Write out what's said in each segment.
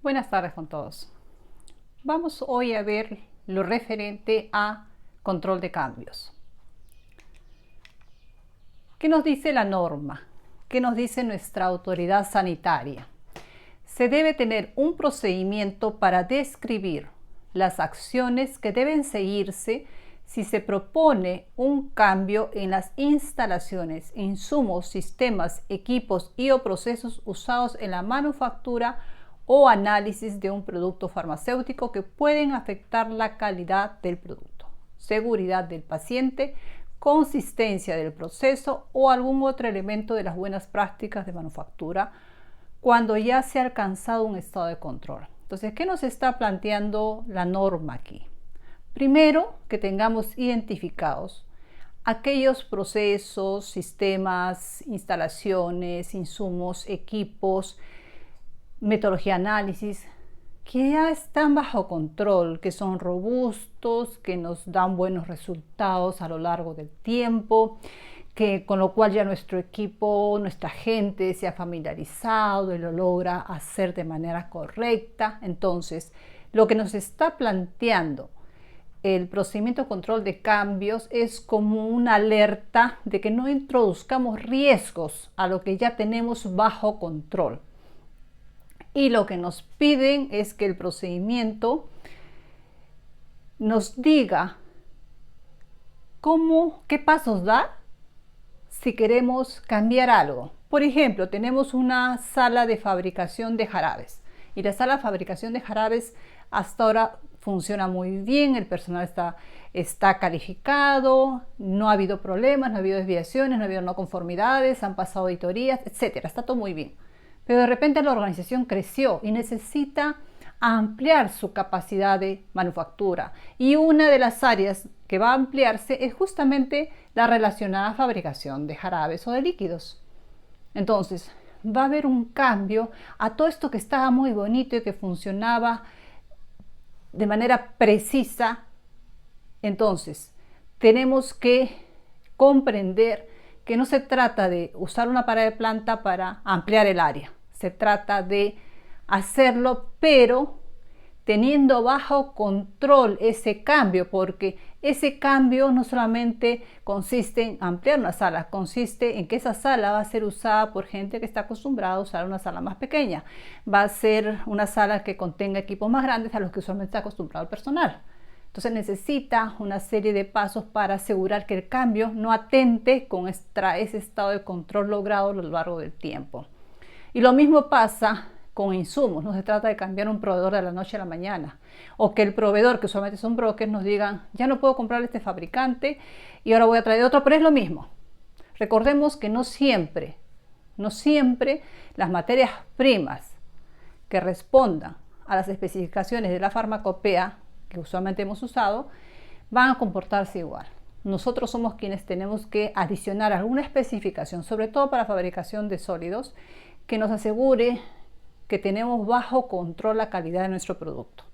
Buenas tardes con todos. Vamos hoy a ver lo referente a control de cambios. ¿Qué nos dice la norma? ¿Qué nos dice nuestra autoridad sanitaria? Se debe tener un procedimiento para describir las acciones que deben seguirse si se propone un cambio en las instalaciones, insumos, sistemas, equipos y o procesos usados en la manufactura o análisis de un producto farmacéutico que pueden afectar la calidad del producto, seguridad del paciente, consistencia del proceso o algún otro elemento de las buenas prácticas de manufactura cuando ya se ha alcanzado un estado de control. Entonces, ¿qué nos está planteando la norma aquí? Primero, que tengamos identificados aquellos procesos, sistemas, instalaciones, insumos, equipos, metodología de análisis que ya están bajo control, que son robustos, que nos dan buenos resultados a lo largo del tiempo, que con lo cual ya nuestro equipo, nuestra gente se ha familiarizado y lo logra hacer de manera correcta. Entonces, lo que nos está planteando el procedimiento de control de cambios es como una alerta de que no introduzcamos riesgos a lo que ya tenemos bajo control. Y lo que nos piden es que el procedimiento nos diga qué pasos dar si queremos cambiar algo. Por ejemplo, tenemos una sala de fabricación de jarabes y la sala de fabricación de jarabes hasta ahora funciona muy bien, el personal está calificado, no ha habido problemas, no ha habido desviaciones, no ha habido no conformidades, han pasado auditorías, etcétera, está todo muy bien. Pero de repente la organización creció y necesita ampliar su capacidad de manufactura. Y una de las áreas que va a ampliarse es justamente la relacionada a fabricación de jarabes o de líquidos. Entonces, va a haber un cambio a todo esto que estaba muy bonito y que funcionaba de manera precisa. Entonces, tenemos que comprender que no se trata de usar una pared de planta para ampliar el área. Se trata de hacerlo, pero teniendo bajo control ese cambio, porque ese cambio no solamente consiste en ampliar una sala, consiste en que esa sala va a ser usada por gente que está acostumbrada a usar una sala más pequeña. Va a ser una sala que contenga equipos más grandes a los que usualmente está acostumbrado el personal. Entonces necesita una serie de pasos para asegurar que el cambio no atente con ese estado de control logrado a lo largo del tiempo. Y lo mismo pasa con insumos. No se trata de cambiar un proveedor de la noche a la mañana o que el proveedor, que usualmente son brokers, nos digan ya no puedo comprar este fabricante y ahora voy a traer otro, pero es lo mismo. Recordemos que no siempre las materias primas que respondan a las especificaciones de la farmacopea que usualmente hemos usado van a comportarse igual. Nosotros somos quienes tenemos que adicionar alguna especificación, sobre todo para fabricación de sólidos, que nos asegure que tenemos bajo control la calidad de nuestro producto.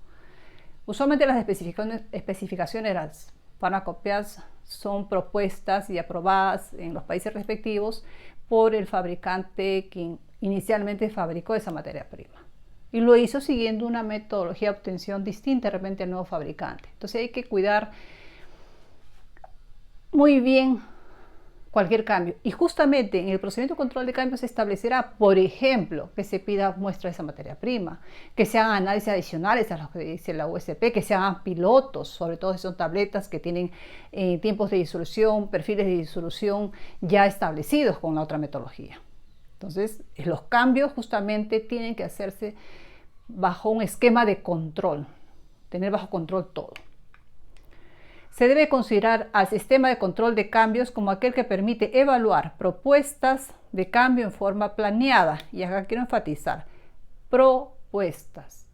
Usualmente las especificaciones de las farmacopeas son propuestas y aprobadas en los países respectivos por el fabricante que inicialmente fabricó esa materia prima. Y lo hizo siguiendo una metodología de obtención distinta de repente al nuevo fabricante. Entonces hay que cuidar muy bien cualquier cambio. Y justamente en el procedimiento de control de cambios se establecerá, por ejemplo, que se pida muestra de esa materia prima, que se hagan análisis adicionales a los que dice la USP, que se hagan pilotos, sobre todo si son tabletas que tienen tiempos de disolución, perfiles de disolución ya establecidos con la otra metodología. Entonces, los cambios justamente tienen que hacerse bajo un esquema de control, tener bajo control todo. Se debe considerar al sistema de control de cambios como aquel que permite evaluar propuestas de cambio en forma planeada. Y acá quiero enfatizar, propuestas.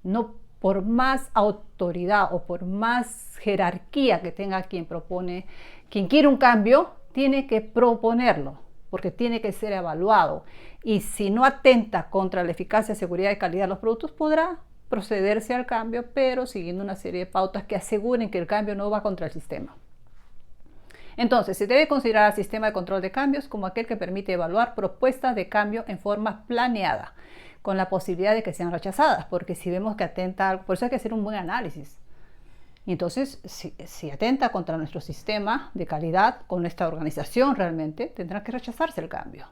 No por más autoridad o por más jerarquía que tenga quien propone, quien quiere un cambio, tiene que proponerlo, porque tiene que ser evaluado. Y si no atenta contra la eficacia, seguridad y calidad de los productos, podrá procederse al cambio, pero siguiendo una serie de pautas que aseguren que el cambio no va contra el sistema. Entonces, se debe considerar el sistema de control de cambios como aquel que permite evaluar propuestas de cambio en forma planeada, con la posibilidad de que sean rechazadas, porque si vemos que atenta, por eso hay que hacer un buen análisis. Y entonces, si atenta contra nuestro sistema de calidad, con nuestra organización realmente, tendrá que rechazarse el cambio.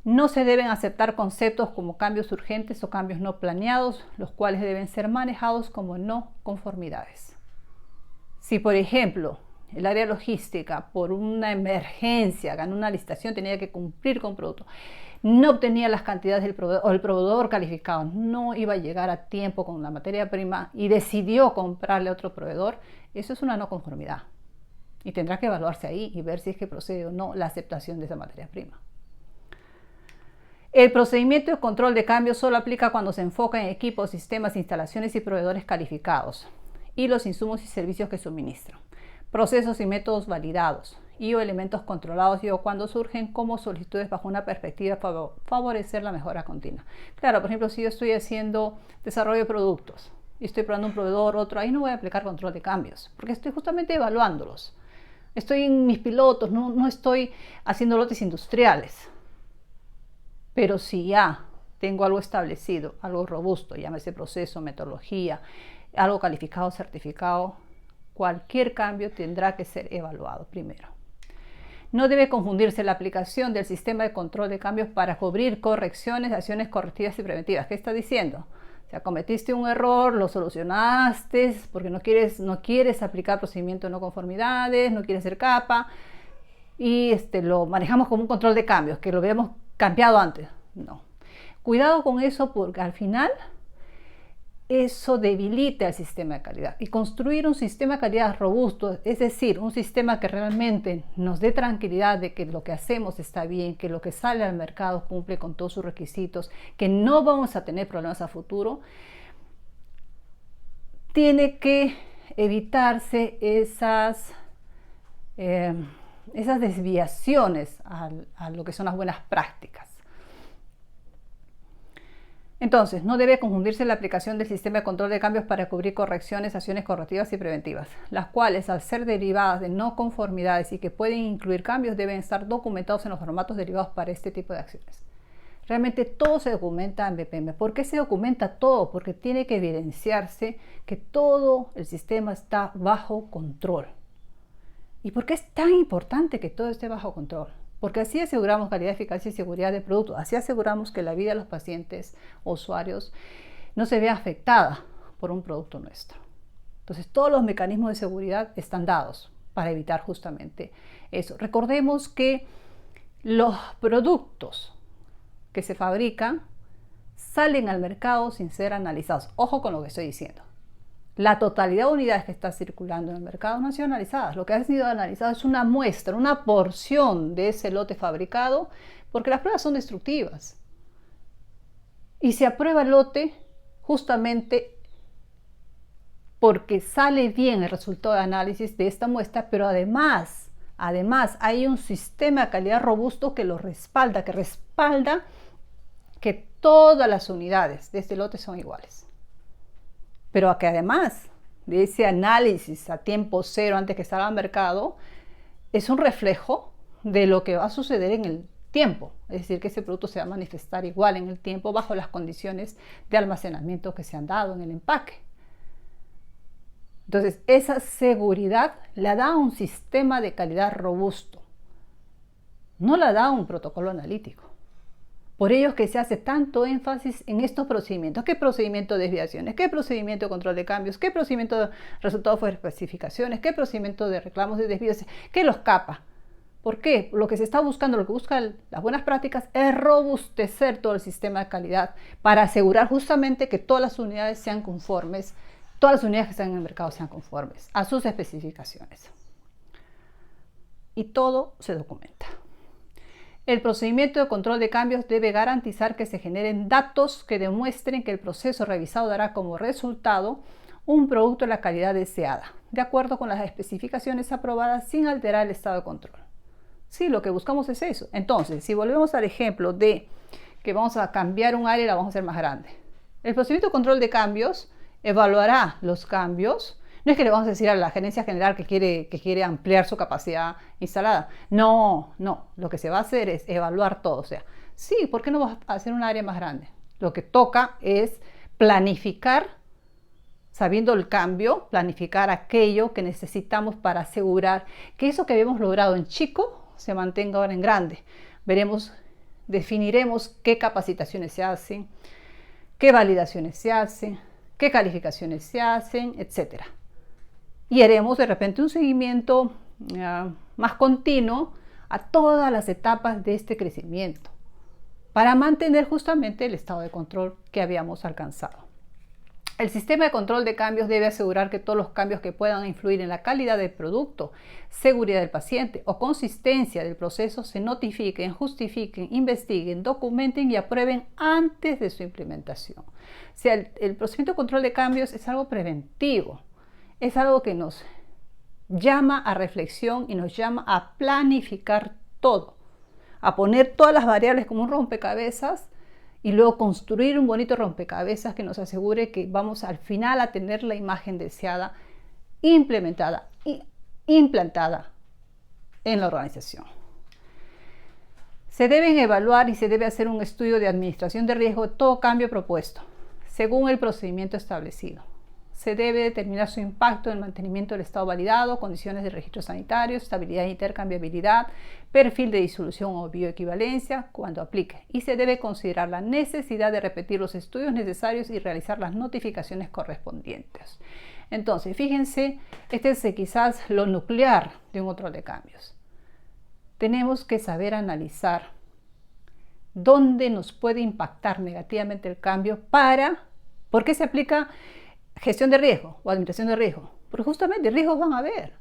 No se deben aceptar conceptos como cambios urgentes o cambios no planeados, los cuales deben ser manejados como no conformidades. Si, por ejemplo, el área logística, por una emergencia, ganó una licitación, tenía que cumplir con un producto, no obtenía las cantidades del proveedor, o el proveedor calificado no iba a llegar a tiempo con la materia prima y decidió comprarle a otro proveedor, eso es una no conformidad. Y tendrá que evaluarse ahí y ver si es que procede o no la aceptación de esa materia prima. El procedimiento de control de cambios solo aplica cuando se enfoca en equipos, sistemas, instalaciones y proveedores calificados y los insumos y servicios que suministran, procesos y métodos validados y o elementos controlados y o cuando surgen como solicitudes bajo una perspectiva para favorecer la mejora continua. Claro, por ejemplo, si yo estoy haciendo desarrollo de productos y estoy probando un proveedor, otro, ahí no voy a aplicar control de cambios porque estoy justamente evaluándolos. Estoy en mis pilotos, no estoy haciendo lotes industriales. Pero si ya tengo algo establecido, algo robusto, llámese proceso, metodología, algo calificado, certificado, cualquier cambio tendrá que ser evaluado primero. No debe confundirse la aplicación del sistema de control de cambios para cubrir correcciones, acciones correctivas y preventivas. ¿Qué está diciendo? O sea, cometiste un error, lo solucionaste porque no quieres aplicar procedimiento de no conformidades, no quieres hacer capa y lo manejamos como un control de cambios, que lo habíamos cambiado antes. No. Cuidado con eso porque al final eso debilita el sistema de calidad. Y construir un sistema de calidad robusto, es decir, un sistema que realmente nos dé tranquilidad de que lo que hacemos está bien, que lo que sale al mercado cumple con todos sus requisitos, que no vamos a tener problemas a futuro, tiene que evitarse esas desviaciones a lo que son las buenas prácticas. Entonces, no debe confundirse la aplicación del sistema de control de cambios para cubrir correcciones, acciones correctivas y preventivas, las cuales, al ser derivadas de no conformidades y que pueden incluir cambios, deben estar documentados en los formatos derivados para este tipo de acciones. Realmente todo se documenta en BPM. ¿Por qué se documenta todo? Porque tiene que evidenciarse que todo el sistema está bajo control. ¿Y por qué es tan importante que todo esté bajo control? Porque así aseguramos calidad, eficacia y seguridad del producto. Así aseguramos que la vida de los pacientes o usuarios no se vea afectada por un producto nuestro. Entonces, todos los mecanismos de seguridad están dados para evitar justamente eso. Recordemos que los productos que se fabrican salen al mercado sin ser analizados. Ojo con lo que estoy diciendo. La totalidad de unidades que está circulando en el mercado no han sido analizadas. Lo que ha sido analizado es una muestra, una porción de ese lote fabricado, porque las pruebas son destructivas. Y se aprueba el lote justamente porque sale bien el resultado de análisis de esta muestra, pero además hay un sistema de calidad robusto que lo respalda, que todas las unidades de este lote son iguales. Pero que además de ese análisis a tiempo cero antes que salga al mercado, es un reflejo de lo que va a suceder en el tiempo. Es decir, que ese producto se va a manifestar igual en el tiempo bajo las condiciones de almacenamiento que se han dado en el empaque. Entonces, esa seguridad la da un sistema de calidad robusto. No la da un protocolo analítico. Por ello es que se hace tanto énfasis en estos procedimientos. ¿Qué procedimiento de desviaciones? ¿Qué procedimiento de control de cambios? ¿Qué procedimiento de resultados por especificaciones? ¿Qué procedimiento de reclamos de desvíos? ¿Qué los capa? ¿Por qué? Lo que se está buscando, lo que buscan las buenas prácticas es robustecer todo el sistema de calidad para asegurar justamente que todas las unidades sean conformes, todas las unidades que están en el mercado sean conformes a sus especificaciones. Y todo se documenta. El procedimiento de control de cambios debe garantizar que se generen datos que demuestren que el proceso revisado dará como resultado un producto de la calidad deseada, de acuerdo con las especificaciones aprobadas sin alterar el estado de control. Sí, lo que buscamos es eso. Entonces, si volvemos al ejemplo de que vamos a cambiar un área y la vamos a hacer más grande. El procedimiento de control de cambios evaluará los cambios. No es que le vamos a decir a la gerencia general que quiere ampliar su capacidad instalada. No. Lo que se va a hacer es evaluar todo. O sea, sí, ¿por qué no vas a hacer un área más grande? Lo que toca es planificar, sabiendo el cambio, planificar aquello que necesitamos para asegurar que eso que habíamos logrado en chico se mantenga ahora en grande. Definiremos qué capacitaciones se hacen, qué validaciones se hacen, qué calificaciones se hacen, etc. Y haremos de repente un seguimiento más continuo a todas las etapas de este crecimiento para mantener justamente el estado de control que habíamos alcanzado. El sistema de control de cambios debe asegurar que todos los cambios que puedan influir en la calidad del producto, seguridad del paciente o consistencia del proceso se notifiquen, justifiquen, investiguen, documenten y aprueben antes de su implementación. O sea, el procedimiento de control de cambios es algo preventivo, es algo que nos llama a reflexión y nos llama a planificar todo, a poner todas las variables como un rompecabezas y luego construir un bonito rompecabezas que nos asegure que vamos al final a tener la imagen deseada implementada e implantada en la organización. Se deben evaluar y se debe hacer un estudio de administración de riesgo de todo cambio propuesto, según el procedimiento establecido. Se debe determinar su impacto en el mantenimiento del estado validado, condiciones de registro sanitario, estabilidad e intercambiabilidad, perfil de disolución o bioequivalencia cuando aplique. Y se debe considerar la necesidad de repetir los estudios necesarios y realizar las notificaciones correspondientes. Entonces, fíjense, este es quizás lo nuclear de un control de cambios. Tenemos que saber analizar dónde nos puede impactar negativamente el cambio ¿por qué se aplica gestión de riesgo o administración de riesgo? Porque justamente riesgos van a haber.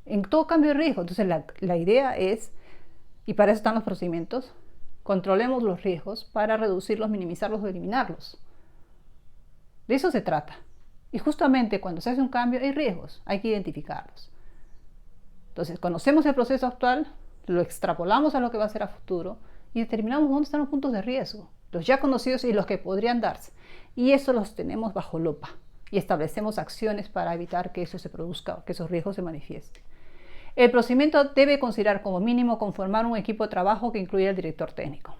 En todo cambio de riesgo. Entonces la idea es, y para eso están los procedimientos, controlemos los riesgos para reducirlos, minimizarlos o eliminarlos. De eso se trata. Y justamente cuando se hace un cambio hay riesgos, hay que identificarlos. Entonces conocemos el proceso actual, lo extrapolamos a lo que va a ser a futuro y determinamos dónde están los puntos de riesgo, los ya conocidos y los que podrían darse. Y eso los tenemos bajo lupa y establecemos acciones para evitar que eso se produzca, que esos riesgos se manifiesten. El procedimiento debe considerar como mínimo conformar un equipo de trabajo que incluya al director técnico.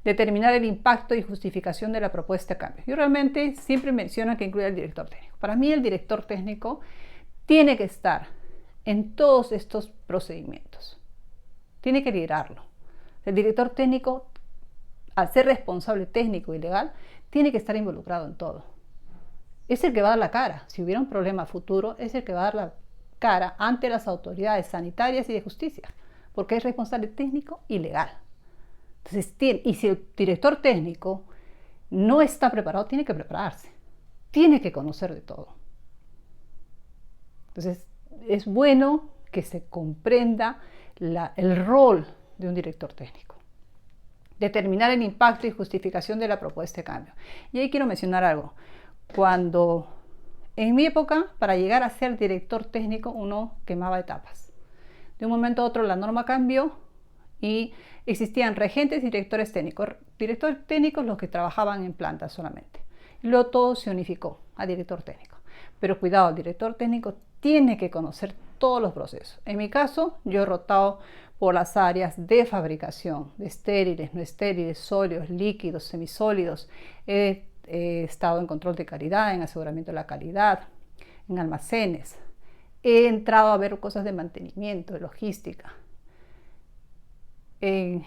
Determinar el impacto y justificación de la propuesta de cambio. Yo realmente siempre menciono que incluya al director técnico. Para mí el director técnico tiene que estar en todos estos procedimientos. Tiene que liderarlo. El director técnico, al ser responsable técnico y legal, tiene que estar involucrado en todo. Es el que va a dar la cara. Si hubiera un problema futuro, es el que va a dar la cara ante las autoridades sanitarias y de justicia, porque es responsable técnico y legal. Entonces, y si el director técnico no está preparado, tiene que prepararse. Tiene que conocer de todo. Entonces, es bueno que se comprenda el rol de un director técnico. Determinar el impacto y justificación de la propuesta de cambio. Y ahí quiero mencionar algo. Cuando en mi época, para llegar a ser director técnico, uno quemaba etapas. De un momento a otro la norma cambió y existían regentes y directores técnicos. Directores técnicos los que trabajaban en plantas solamente. Y luego todo se unificó a director técnico. Pero cuidado, el director técnico tiene que conocer todos los procesos. En mi caso, yo he rotado por las áreas de fabricación, de estériles, no estériles, sólidos, líquidos, semisólidos. He estado en control de calidad, en aseguramiento de la calidad, en almacenes. He entrado a ver cosas de mantenimiento, de logística. En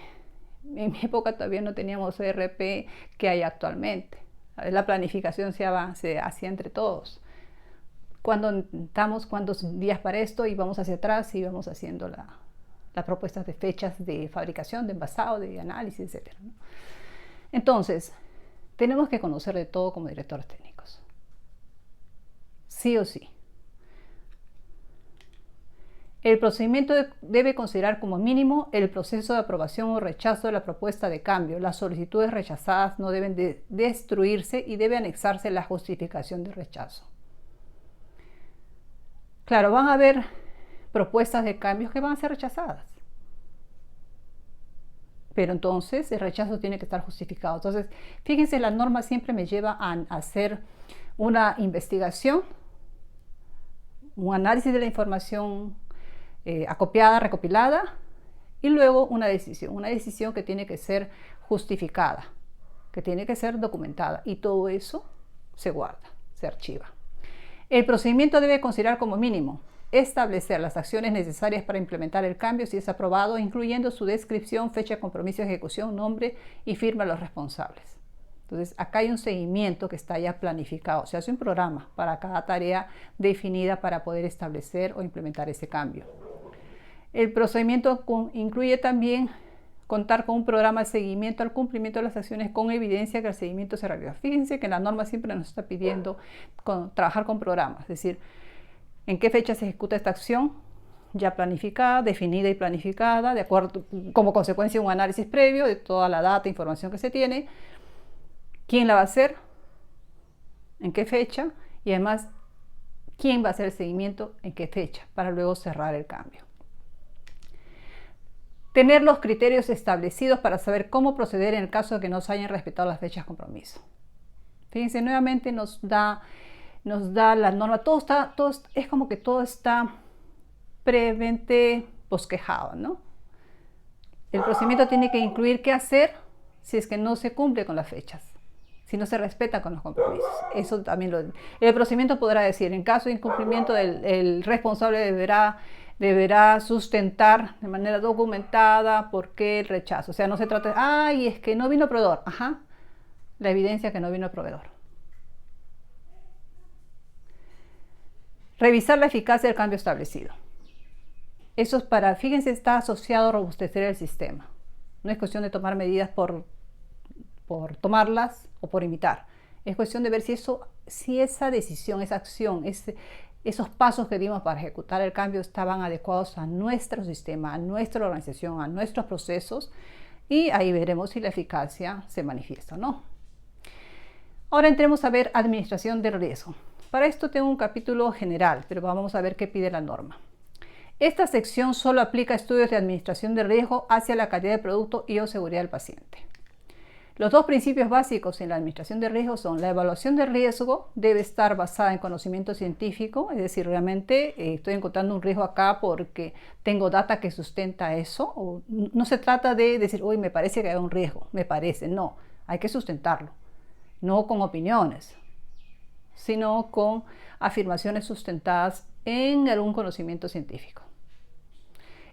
mi época todavía no teníamos ERP que hay actualmente. La planificación se hacía entre todos. Cuando estamos, cuántos días para esto, y vamos hacia atrás y vamos haciendo las propuestas de fechas de fabricación, de envasado, de análisis, etc. Entonces, tenemos que conocer de todo como directores técnicos. Sí o sí. El procedimiento debe considerar como mínimo el proceso de aprobación o rechazo de la propuesta de cambio. Las solicitudes rechazadas no deben destruirse y debe anexarse la justificación de rechazo. Claro, van a haber propuestas de cambios que van a ser rechazadas. Pero entonces el rechazo tiene que estar justificado. Entonces, fíjense, la norma siempre me lleva a hacer una investigación, un análisis de la información acopiada, recopilada, y luego una decisión que tiene que ser justificada, que tiene que ser documentada, y todo eso se guarda, se archiva. El procedimiento debe considerar como mínimo establecer las acciones necesarias para implementar el cambio si es aprobado, incluyendo su descripción, fecha de compromiso de ejecución, nombre y firma de los responsables. Entonces, acá hay un seguimiento que está ya planificado. Se hace un programa para cada tarea definida para poder establecer o implementar ese cambio. El procedimiento incluye también contar con un programa de seguimiento al cumplimiento de las acciones con evidencia que el seguimiento se realiza. Fíjense que la norma siempre nos está pidiendo trabajar con programas, es decir, en qué fecha se ejecuta esta acción, ya planificada, definida y planificada, de acuerdo, como consecuencia de un análisis previo de toda la data e información que se tiene, quién la va a hacer, en qué fecha y además quién va a hacer el seguimiento, en qué fecha, para luego cerrar el cambio. Tener los criterios establecidos para saber cómo proceder en el caso de que no se hayan respetado las fechas de compromiso. Fíjense, nuevamente nos da la norma, es como que todo está previamente bosquejado, ¿no? El procedimiento tiene que incluir qué hacer si es que no se cumple con las fechas, si no se respeta con los compromisos. Eso también el procedimiento podrá decir, en caso de incumplimiento, el responsable deberá sustentar de manera documentada por qué el rechazo. O sea, no se trata de, ay, es que no vino el proveedor. Ajá, la evidencia que no vino el proveedor. Revisar la eficacia del cambio establecido. Eso es fíjense, está asociado a robustecer el sistema. No es cuestión de tomar medidas por tomarlas o por imitar. Es cuestión de ver si esa decisión, esa acción, esos pasos que dimos para ejecutar el cambio estaban adecuados a nuestro sistema, a nuestra organización, a nuestros procesos, y ahí veremos si la eficacia se manifiesta o no. Ahora entremos a ver administración del riesgo. Para esto tengo un capítulo general, pero vamos a ver qué pide la norma. Esta sección solo aplica estudios de administración de riesgo hacia la calidad del producto y o seguridad del paciente. Los dos principios básicos en la administración de riesgo son: la evaluación de riesgo debe estar basada en conocimiento científico, es decir, realmente estoy encontrando un riesgo acá porque tengo data que sustenta eso. O no se trata de decir, uy, me parece que hay un riesgo, me parece, no, hay que sustentarlo, no con opiniones, sino con afirmaciones sustentadas en algún conocimiento científico.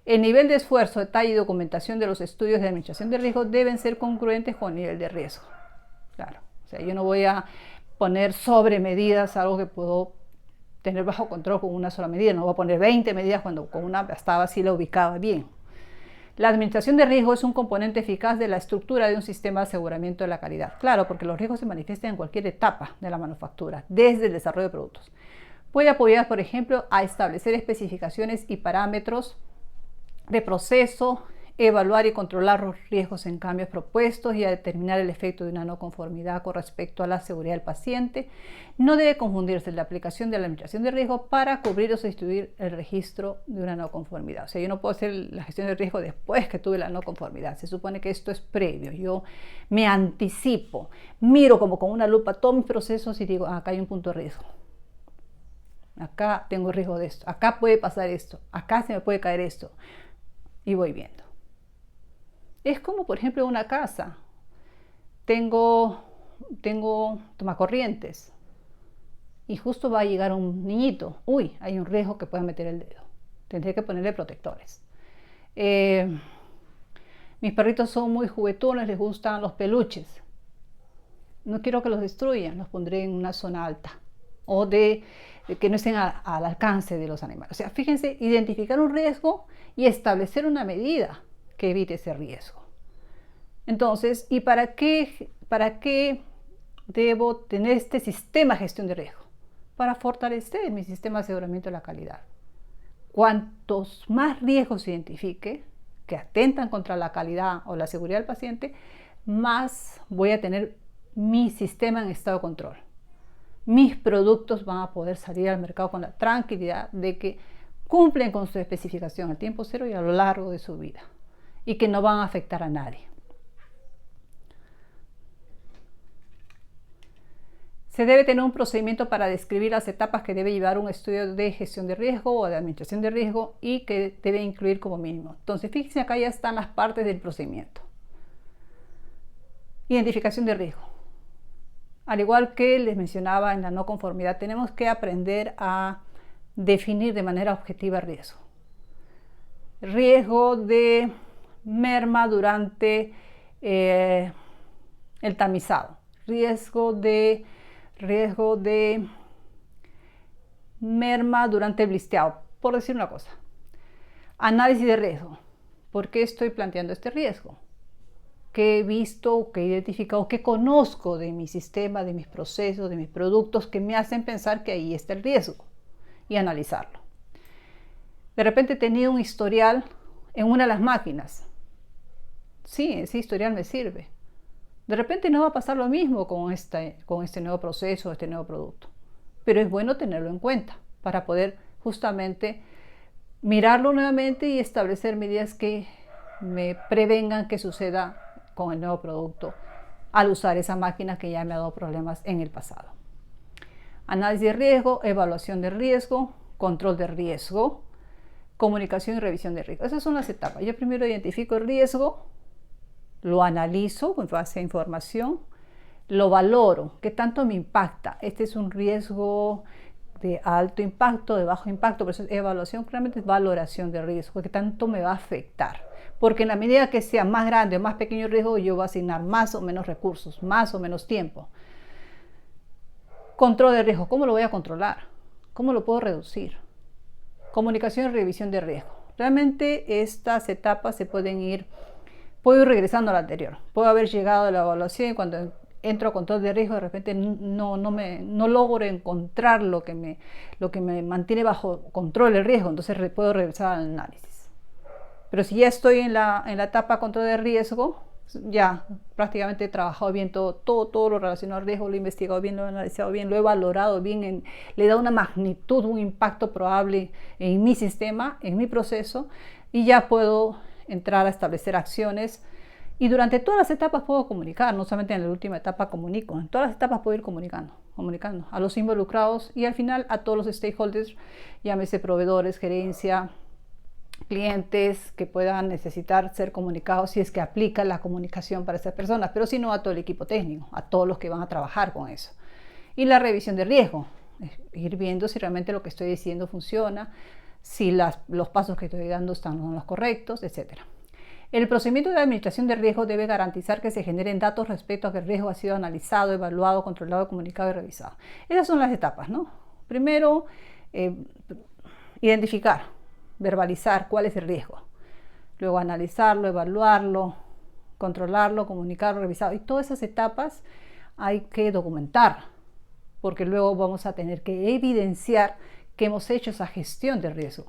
El nivel de esfuerzo, detalle y documentación de los estudios de administración de riesgo deben ser congruentes con el nivel de riesgo. Claro, o sea, yo no voy a poner sobre medidas algo que puedo tener bajo control con una sola medida. No voy a poner 20 medidas cuando con una estaba así, la ubicaba bien. La administración de riesgo es un componente eficaz de la estructura de un sistema de aseguramiento de la calidad. Claro, porque los riesgos se manifiestan en cualquier etapa de la manufactura, desde el desarrollo de productos. Puede apoyar, por ejemplo, a establecer especificaciones y parámetros de proceso, evaluar y controlar los riesgos en cambios propuestos y a determinar el efecto de una no conformidad con respecto a la seguridad del paciente. No debe confundirse la aplicación de la administración de riesgo para cubrir o sustituir el registro de una no conformidad. O sea, yo no puedo hacer la gestión de riesgo después que tuve la no conformidad. Se supone que esto es previo. Yo me anticipo, miro como con una lupa todos mis procesos y digo, acá hay un punto de riesgo. Acá tengo riesgo de esto. Acá puede pasar esto. Acá se me puede caer esto. Y voy viendo. Es como, por ejemplo, una casa. Tengo tomacorrientes y justo va a llegar un niñito. Uy, hay un riesgo que pueda meter el dedo. Tendré que ponerle protectores. Mis perritos son muy juguetones, les gustan los peluches. No quiero que los destruyan, los pondré en una zona alta o de que no estén al alcance de los animales. O sea, fíjense, identificar un riesgo y establecer una medida que evite ese riesgo. Entonces, ¿y para qué debo tener este sistema de gestión de riesgo? Para fortalecer mi sistema de aseguramiento de la calidad. Cuantos más riesgos identifique que atentan contra la calidad o la seguridad del paciente, más voy a tener mi sistema en estado de control. Mis productos van a poder salir al mercado con la tranquilidad de que cumplen con su especificación al tiempo cero y a lo largo de su vida y que no van a afectar a nadie. Se debe tener un procedimiento para describir las etapas que debe llevar un estudio de gestión de riesgo o de administración de riesgo y que debe incluir como mínimo. Entonces, fíjense, acá ya están las partes del procedimiento. Identificación de riesgo. Al igual que les mencionaba en la no conformidad, tenemos que aprender a definir de manera objetiva riesgo. Riesgo de merma durante el tamizado. Riesgo de merma durante el blisteado, por decir una cosa. Análisis de riesgo. ¿Por qué estoy planteando este riesgo? ¿Qué he visto, qué he identificado, qué conozco de mi sistema, de mis procesos, de mis productos que me hacen pensar que ahí está el riesgo? Y analizarlo. De repente he tenido un historial en una de las máquinas. Sí, ese historial me sirve. De repente no va a pasar lo mismo con este nuevo proceso, este nuevo producto. Pero es bueno tenerlo en cuenta para poder justamente mirarlo nuevamente y establecer medidas que me prevengan que suceda con el nuevo producto al usar esa máquina que ya me ha dado problemas en el pasado. Análisis de riesgo, evaluación de riesgo, control de riesgo, comunicación y revisión de riesgo. Esas son las etapas. Yo primero identifico el riesgo, lo analizo con base a información, lo valoro, qué tanto me impacta. Este es un riesgo de alto impacto, de bajo impacto, por eso evaluación claramente es valoración de riesgo, qué tanto me va a afectar. Porque en la medida que sea más grande o más pequeño el riesgo, yo voy a asignar más o menos recursos, más o menos tiempo. Control de riesgo, ¿cómo lo voy a controlar? ¿Cómo lo puedo reducir? Comunicación y revisión de riesgo. Realmente estas etapas se pueden ir, puedo ir regresando a la anterior. Puedo haber llegado a la evaluación y cuando entro a control de riesgo de repente no logro encontrar lo que me mantiene bajo control el riesgo, entonces puedo regresar al análisis. Pero si ya estoy en la etapa control de riesgo, ya prácticamente he trabajado bien todo lo relacionado al riesgo, lo he investigado bien, lo he analizado bien, lo he valorado bien, le he dado una magnitud, un impacto probable en mi sistema, en mi proceso, y ya puedo entrar a establecer acciones. Y durante todas las etapas puedo comunicar, no solamente en la última etapa comunico, en todas las etapas puedo ir comunicando a los involucrados y al final a todos los stakeholders, llámese proveedores, gerencia, clientes que puedan necesitar ser comunicados si es que aplica la comunicación para esas personas, pero si no a todo el equipo técnico, a todos los que van a trabajar con eso. Y la revisión de riesgo, ir viendo si realmente lo que estoy diciendo funciona, si los pasos que estoy dando son los correctos, etc. El procedimiento de administración de riesgo debe garantizar que se generen datos respecto a que el riesgo ha sido analizado, evaluado, controlado, comunicado y revisado. Esas son las etapas, ¿no? Primero, identificar, verbalizar cuál es el riesgo. Luego analizarlo, evaluarlo, controlarlo, comunicarlo, revisarlo. Y todas esas etapas hay que documentar, porque luego vamos a tener que evidenciar que hemos hecho esa gestión de riesgo.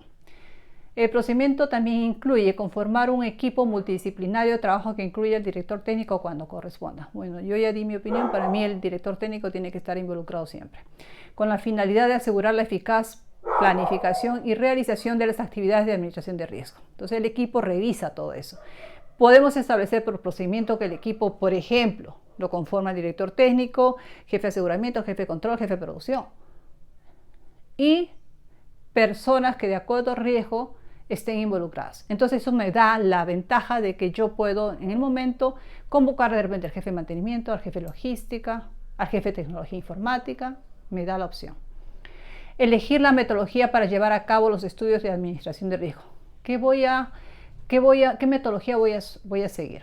El procedimiento también incluye conformar un equipo multidisciplinario de trabajo que incluya el director técnico cuando corresponda. Bueno, yo ya di mi opinión, para mí el director técnico tiene que estar involucrado siempre, con la finalidad de asegurar la eficaz planificación y realización de las actividades de administración de riesgo. Entonces el equipo revisa todo eso. Podemos establecer por procedimiento que el equipo, por ejemplo, lo conforma el director técnico, jefe de aseguramiento, jefe de control, jefe de producción y personas que de acuerdo al riesgo estén involucradas. Entonces eso me da la ventaja de que yo puedo en el momento convocar de repente al jefe de mantenimiento, al jefe de logística, al jefe de tecnología informática, me da la opción. Elegir la metodología para llevar a cabo los estudios de administración de riesgo. ¿Qué metodología voy a seguir?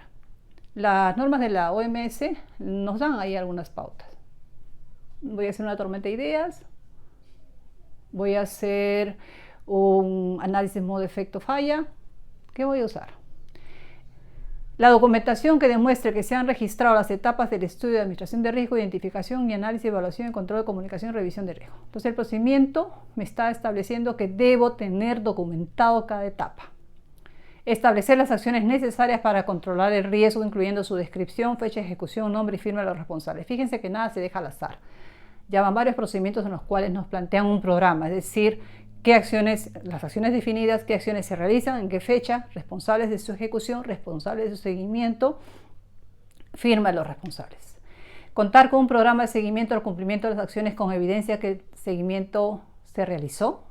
Las normas de la OMS nos dan ahí algunas pautas. Voy a hacer una tormenta de ideas, voy a hacer un análisis modo efecto falla. ¿Qué voy a usar? La documentación que demuestre que se han registrado las etapas del estudio de administración de riesgo, identificación y análisis, evaluación, control de comunicación y revisión de riesgo. Entonces el procedimiento me está estableciendo que debo tener documentado cada etapa. Establecer las acciones necesarias para controlar el riesgo, incluyendo su descripción, fecha de ejecución, nombre y firma de los responsables. Fíjense que nada se deja al azar. Ya van varios procedimientos en los cuales nos plantean un programa, es decir, las acciones definidas, qué acciones se realizan, en qué fecha, responsables de su ejecución, responsables de su seguimiento, firma de los responsables. Contar con un programa de seguimiento al cumplimiento de las acciones con evidencia que el seguimiento se realizó.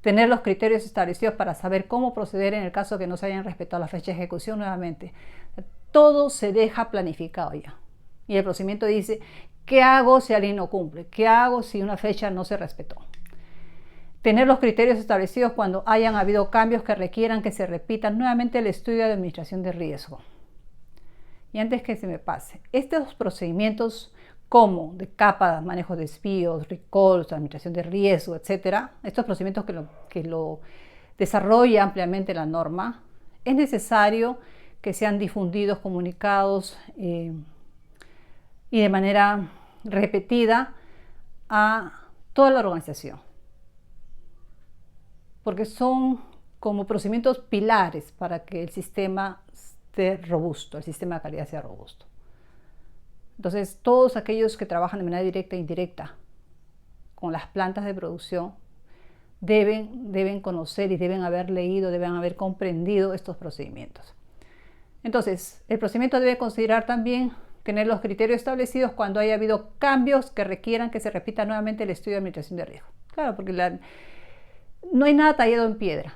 Tener los criterios establecidos para saber cómo proceder en el caso que no se hayan respetado la fecha de ejecución nuevamente. Todo se deja planificado ya. Y el procedimiento dice, ¿qué hago si alguien no cumple? ¿Qué hago si una fecha no se respetó? Tener los criterios establecidos cuando hayan habido cambios que requieran que se repita nuevamente el estudio de administración de riesgo. Y antes que se me pase, estos procedimientos como de capa, manejo de desvíos, recalls, administración de riesgo, etcétera, estos procedimientos que lo desarrolla ampliamente la norma, es necesario que sean difundidos, comunicados y de manera repetida a toda la organización, porque son como procedimientos pilares para que el sistema esté robusto, el sistema de calidad sea robusto. Entonces, todos aquellos que trabajan de manera directa e indirecta con las plantas de producción deben conocer y deben haber leído, deben haber comprendido estos procedimientos. Entonces, el procedimiento debe considerar también tener los criterios establecidos cuando haya habido cambios que requieran que se repita nuevamente el estudio de administración de riesgo. Claro, porque no hay nada tallado en piedra.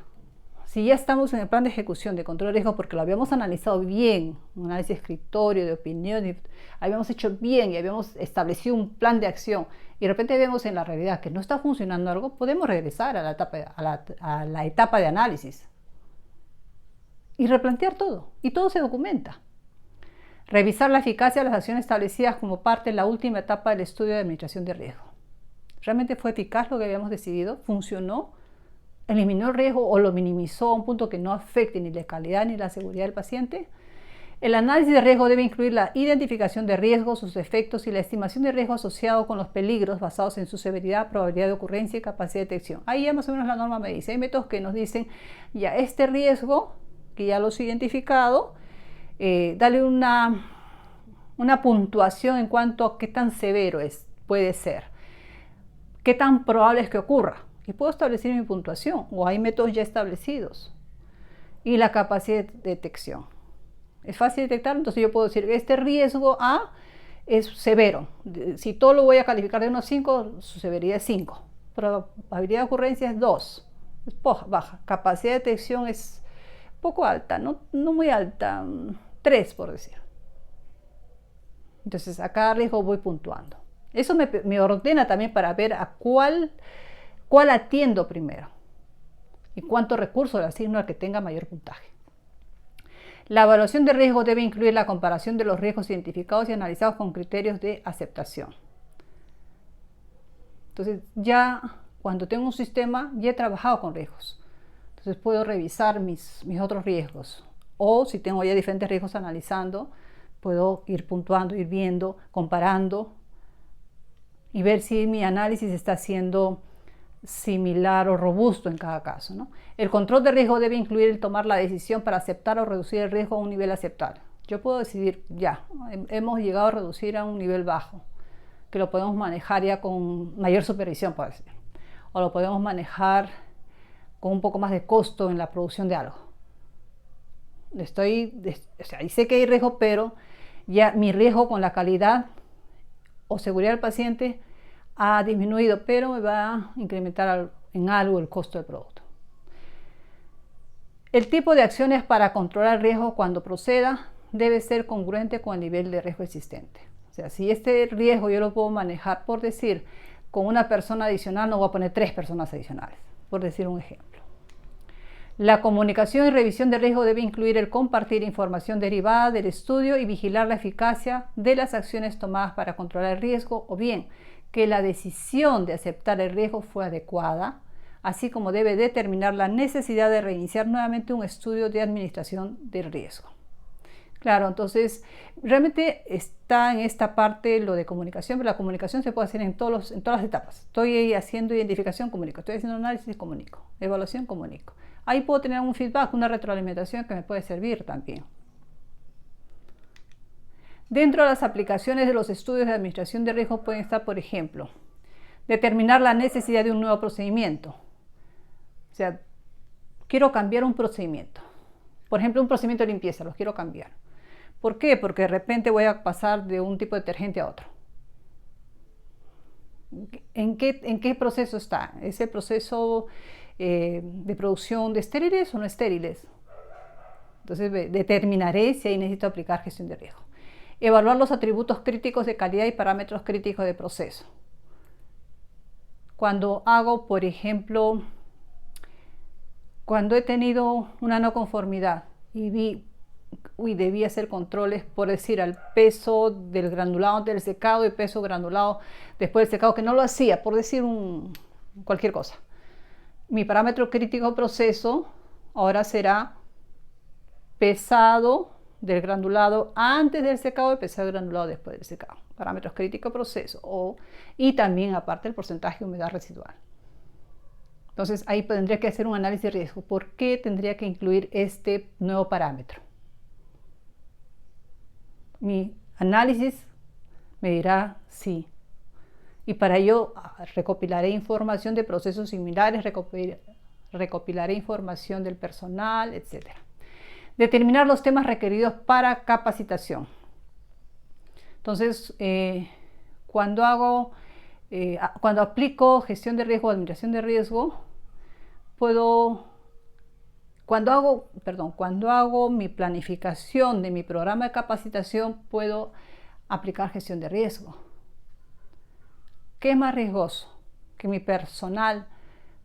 Si ya estamos en el plan de ejecución de control de riesgo porque lo habíamos analizado bien, un análisis de escritorio, de opinión, habíamos hecho bien y habíamos establecido un plan de acción y de repente vemos en la realidad que no está funcionando algo, podemos regresar a la etapa de análisis y replantear todo. Y todo se documenta. Revisar la eficacia de las acciones establecidas como parte de la última etapa del estudio de administración de riesgo. ¿Realmente fue eficaz lo que habíamos decidido? ¿Funcionó? ¿Eliminó el riesgo o lo minimizó a un punto que no afecte ni la calidad ni la seguridad del paciente? El análisis de riesgo debe incluir la identificación de riesgos, sus efectos y la estimación de riesgo asociado con los peligros basados en su severidad, probabilidad de ocurrencia y capacidad de detección. Ahí ya más o menos la norma me dice, hay métodos que nos dicen, ya este riesgo, que ya los he identificado, dale una puntuación en cuanto a qué tan severo puede ser, qué tan probable es que ocurra. Y puedo establecer mi puntuación, o hay métodos ya establecidos. Y la capacidad de detección. Es fácil detectar, entonces yo puedo decir que este riesgo A es severo. Si todo lo voy a calificar de 1 a 5, su severidad es 5. Probabilidad de ocurrencia es 2. Es baja. Capacidad de detección es poco alta, no muy alta, 3 por decir. Entonces a cada riesgo voy puntuando. Eso me ordena también para ver a cuál atiendo primero y cuántos recursos le asigno al que tenga mayor puntaje. La evaluación de riesgo debe incluir la comparación de los riesgos identificados y analizados con criterios de aceptación. Entonces, ya cuando tengo un sistema, ya he trabajado con riesgos. Entonces puedo revisar mis otros riesgos. O si tengo ya diferentes riesgos analizando, puedo ir puntuando, ir viendo, comparando y ver si mi análisis está siendo similar o robusto en cada caso, ¿no? El control de riesgo debe incluir el tomar la decisión para aceptar o reducir el riesgo a un nivel aceptable. Yo puedo decidir, ya, hemos llegado a reducir a un nivel bajo, que lo podemos manejar ya con mayor supervisión, por decir, o lo podemos manejar con un poco más de costo en la producción de algo. Y sé que hay riesgo, pero ya mi riesgo con la calidad o seguridad del paciente ha disminuido, pero me va a incrementar en algo el costo del producto. El tipo de acciones para controlar el riesgo cuando proceda debe ser congruente con el nivel de riesgo existente. O sea, si este riesgo yo lo puedo manejar, por decir, con una persona adicional, no voy a poner 3 personas adicionales, por decir un ejemplo. La comunicación y revisión de riesgo debe incluir el compartir información derivada del estudio y vigilar la eficacia de las acciones tomadas para controlar el riesgo, o bien que la decisión de aceptar el riesgo fue adecuada, así como debe determinar la necesidad de reiniciar nuevamente un estudio de administración del riesgo. Claro, entonces realmente está en esta parte lo de comunicación, pero la comunicación se puede hacer en todas las etapas. Estoy haciendo identificación, comunico. Estoy haciendo análisis, comunico. Evaluación, comunico. Ahí puedo tener un feedback, una retroalimentación que me puede servir también. Dentro de las aplicaciones de los estudios de administración de riesgo pueden estar, por ejemplo, determinar la necesidad de un nuevo procedimiento. O sea, quiero cambiar un procedimiento. Por ejemplo, un procedimiento de limpieza, lo quiero cambiar. ¿Por qué? Porque de repente voy a pasar de un tipo de detergente a otro. ¿En qué proceso está? ¿Es el proceso de producción de estériles o no estériles? Entonces determinaré si ahí necesito aplicar gestión de riesgo. Evaluar los atributos críticos de calidad y parámetros críticos de proceso. Cuando hago, por ejemplo, cuando he tenido una no conformidad y vi, debí hacer controles, por decir, al peso del granulado antes del secado y peso granulado después del secado, que no lo hacía, por decir cualquier cosa. Mi parámetro crítico de proceso ahora será pesado del granulado antes del secado y pesado del granulado después del secado. Parámetros críticos de proceso y también aparte el porcentaje de humedad residual. Entonces ahí tendría que hacer un análisis de riesgo. ¿Por qué tendría que incluir este nuevo parámetro? Mi análisis me dirá sí. Y para ello recopilaré información de procesos similares, recopilaré información del personal, etc. Determinar los temas requeridos para capacitación. Entonces, cuando aplico gestión de riesgo o administración de riesgo, cuando hago mi planificación de mi programa de capacitación, puedo aplicar gestión de riesgo. ¿Qué es más riesgoso? Que mi personal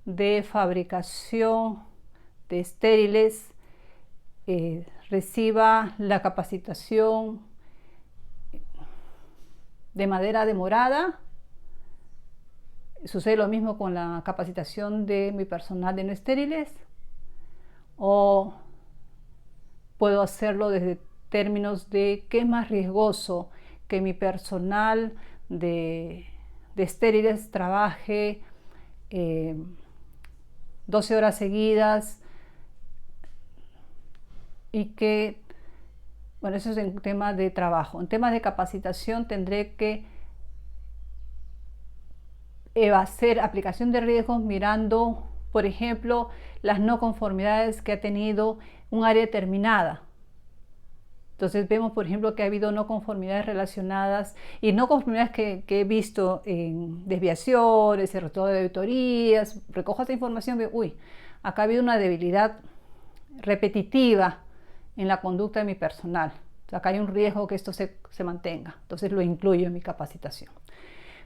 de fabricación de estériles reciba la capacitación de manera demorada. ¿Sucede lo mismo con la capacitación de mi personal de no estériles? ¿O puedo hacerlo desde términos de qué es más riesgoso? Que mi personal de estériles trabaje 12 horas seguidas y que, bueno, eso es en temas de trabajo. En temas de capacitación tendré que hacer aplicación de riesgos mirando, por ejemplo, las no conformidades que ha tenido un área determinada. Entonces vemos, por ejemplo, que ha habido no conformidades relacionadas y no conformidades que he visto en desviaciones, en resultados de auditorías. Recojo esta información, veo, acá ha habido una debilidad repetitiva en la conducta de mi personal. O sea, acá hay un riesgo que esto se mantenga. Entonces lo incluyo en mi capacitación.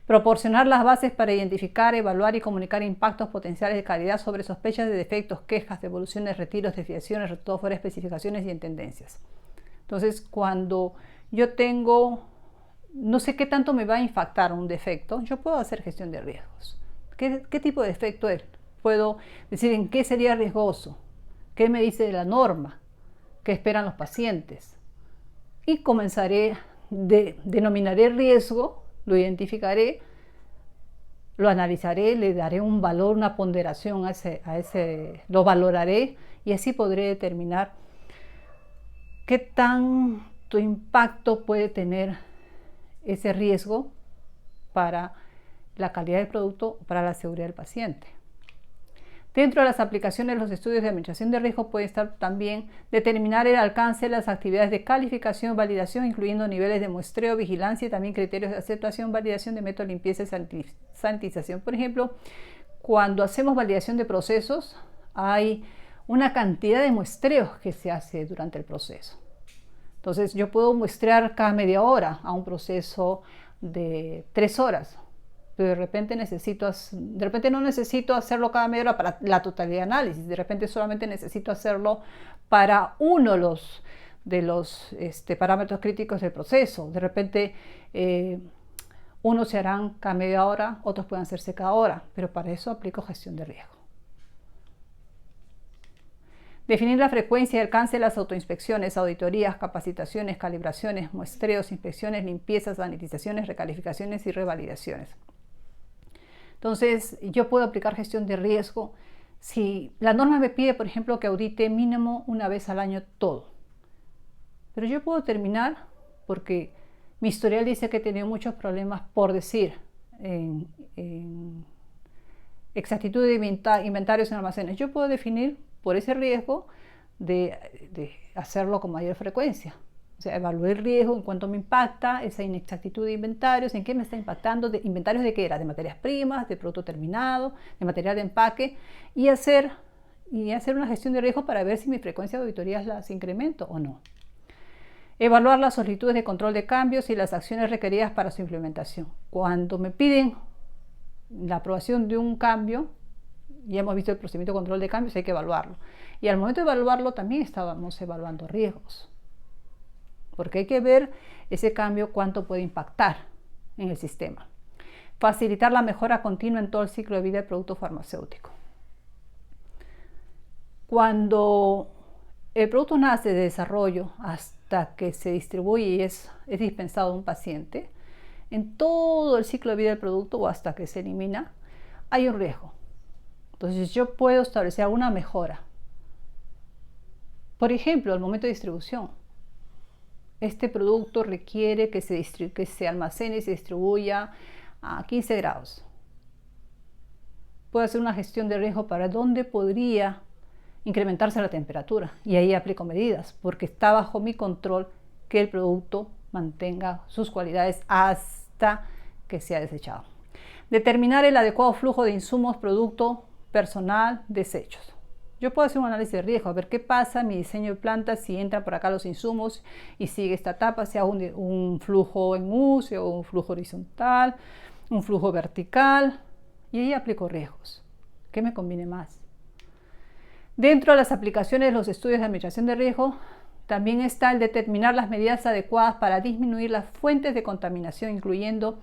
Proporcionar las bases para identificar, evaluar y comunicar impactos potenciales de calidad sobre sospechas de defectos, quejas, devoluciones, retiros, desviaciones, resultados fuera de especificaciones y en tendencias. Entonces, cuando yo no sé qué tanto me va a impactar un defecto, yo puedo hacer gestión de riesgos. ¿Qué tipo de defecto es? Puedo decir en qué sería riesgoso, qué me dice de la norma, qué esperan los pacientes. Y denominaré riesgo, lo identificaré, lo analizaré, le daré un valor, una ponderación lo valoraré y así podré determinar qué tanto impacto puede tener ese riesgo para la calidad del producto, para la seguridad del paciente. Dentro de las aplicaciones de los estudios de administración de riesgo puede estar también determinar el alcance de las actividades de calificación y validación, incluyendo niveles de muestreo, vigilancia y también criterios de aceptación, validación de método de limpieza y sanitización. Por ejemplo, cuando hacemos validación de procesos, hay una cantidad de muestreos que se hace durante el proceso. Entonces, yo puedo muestrear cada media hora a un proceso de 3 horas. Pero de repente no necesito hacerlo cada media hora para la totalidad de análisis, de repente solamente necesito hacerlo para uno de los parámetros críticos del proceso. De repente unos se harán cada media hora, otros pueden hacerse cada hora, pero para eso aplico gestión de riesgo. Definir la frecuencia y alcance de las autoinspecciones, auditorías, capacitaciones, calibraciones, muestreos, inspecciones, limpiezas, sanitizaciones, recalificaciones y revalidaciones. Entonces, yo puedo aplicar gestión de riesgo si la norma me pide, por ejemplo, que audite mínimo una vez al año todo. Pero yo puedo terminar porque mi historial dice que he tenido muchos problemas, por decir, en exactitud de inventarios en almacenes. Yo puedo definir por ese riesgo de hacerlo con mayor frecuencia. O sea, evaluar el riesgo en cuánto me impacta esa inexactitud de inventarios, en qué me está impactando, de inventarios de qué era, de materias primas, de producto terminado, de material de empaque, y hacer una gestión de riesgo para ver si mi frecuencia de auditorías las incremento o no. Evaluar las solicitudes de control de cambios y las acciones requeridas para su implementación. Cuando me piden la aprobación de un cambio, ya hemos visto el procedimiento de control de cambios, hay que evaluarlo. Y al momento de evaluarlo también estábamos evaluando riesgos, porque hay que ver ese cambio cuánto puede impactar en el sistema. Facilitar la mejora continua en todo el ciclo de vida del producto farmacéutico. Cuando el producto nace de desarrollo hasta que se distribuye y es dispensado a un paciente, en todo el ciclo de vida del producto o hasta que se elimina, hay un riesgo. Entonces yo puedo establecer alguna mejora. Por ejemplo, al momento de distribución, este producto requiere que se almacene y se distribuya a 15 grados. Puedo hacer una gestión de riesgo para dónde podría incrementarse la temperatura y ahí aplico medidas porque está bajo mi control que el producto mantenga sus cualidades hasta que sea desechado. Determinar el adecuado flujo de insumos, producto, personal, desechos. Yo puedo hacer un análisis de riesgo, a ver qué pasa en mi diseño de planta si entran por acá los insumos y sigue esta etapa, si hago un flujo en U, si hago un flujo horizontal, un flujo vertical, y ahí aplico riesgos. ¿Qué me conviene más? Dentro de las aplicaciones de los estudios de administración de riesgo, también está el determinar las medidas adecuadas para disminuir las fuentes de contaminación, incluyendo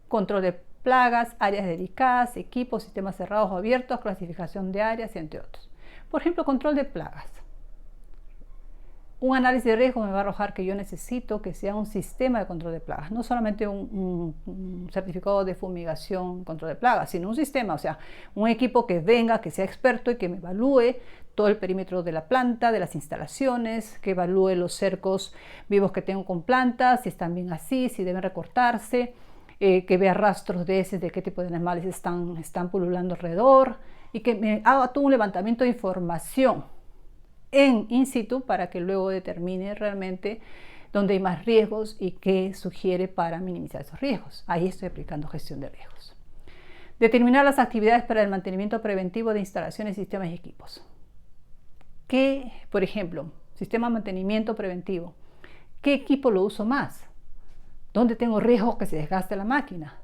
control de plagas, áreas delicadas, equipos, sistemas cerrados o abiertos, clasificación de áreas, entre otros. Por ejemplo, control de plagas. Un análisis de riesgo me va a arrojar que yo necesito que sea un sistema de control de plagas, no solamente un certificado de fumigación, control de plagas, sino un sistema, o sea, un equipo que venga, que sea experto y que me evalúe todo el perímetro de la planta, de las instalaciones, que evalúe los cercos vivos que tengo con plantas, si están bien así, si deben recortarse, que vea rastros de heces, de qué tipo de animales están pululando alrededor y que me haga todo un levantamiento de información in situ para que luego determine realmente dónde hay más riesgos y qué sugiere para minimizar esos riesgos. Ahí estoy aplicando gestión de riesgos. Determinar las actividades para el mantenimiento preventivo de instalaciones, sistemas y equipos. ¿Qué, por ejemplo, sistema de mantenimiento preventivo? ¿Qué equipo lo uso más? ¿Dónde tengo riesgos que se desgaste la máquina?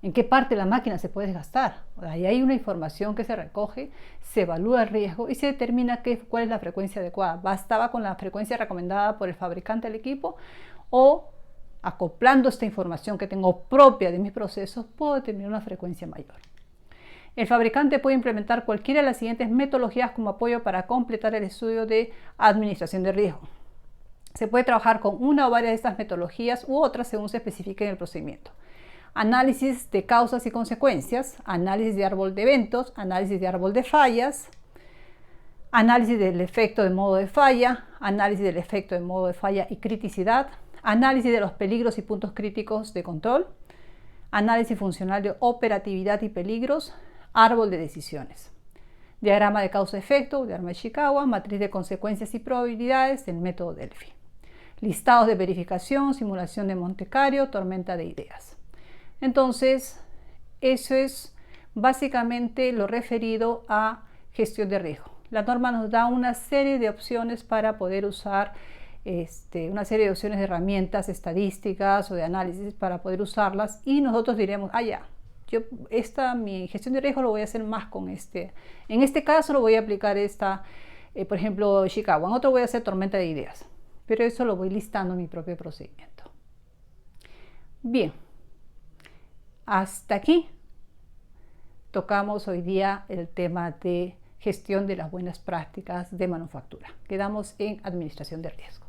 ¿En qué parte de la máquina se puede desgastar? Ahí hay una información que se recoge, se evalúa el riesgo y se determina cuál es la frecuencia adecuada. ¿Bastaba con la frecuencia recomendada por el fabricante del equipo o acoplando esta información que tengo propia de mis procesos puedo determinar una frecuencia mayor? El fabricante puede implementar cualquiera de las siguientes metodologías como apoyo para completar el estudio de administración de riesgo. Se puede trabajar con una o varias de estas metodologías u otras según se especifique en el procedimiento. Análisis de causas y consecuencias, análisis de árbol de eventos, análisis de árbol de fallas, análisis del efecto de modo de falla, análisis del efecto de modo de falla y criticidad, análisis de los peligros y puntos críticos de control, análisis funcional de operatividad y peligros, árbol de decisiones, diagrama de causa-efecto, diagrama de Ishikawa, matriz de consecuencias y probabilidades del método Delphi, listados de verificación, simulación de Monte Carlo, tormenta de ideas. Entonces, eso es básicamente lo referido a gestión de riesgo. La norma nos da una serie de opciones para poder usar, una serie de opciones de herramientas estadísticas o de análisis para poder usarlas y nosotros diremos, mi gestión de riesgo lo voy a hacer más con en este caso lo voy a aplicar por ejemplo, Ishikawa, en otro voy a hacer tormenta de ideas, pero eso lo voy listando en mi propio procedimiento. Bien. Hasta aquí tocamos hoy día el tema de gestión de las buenas prácticas de manufactura. Quedamos en administración de riesgo.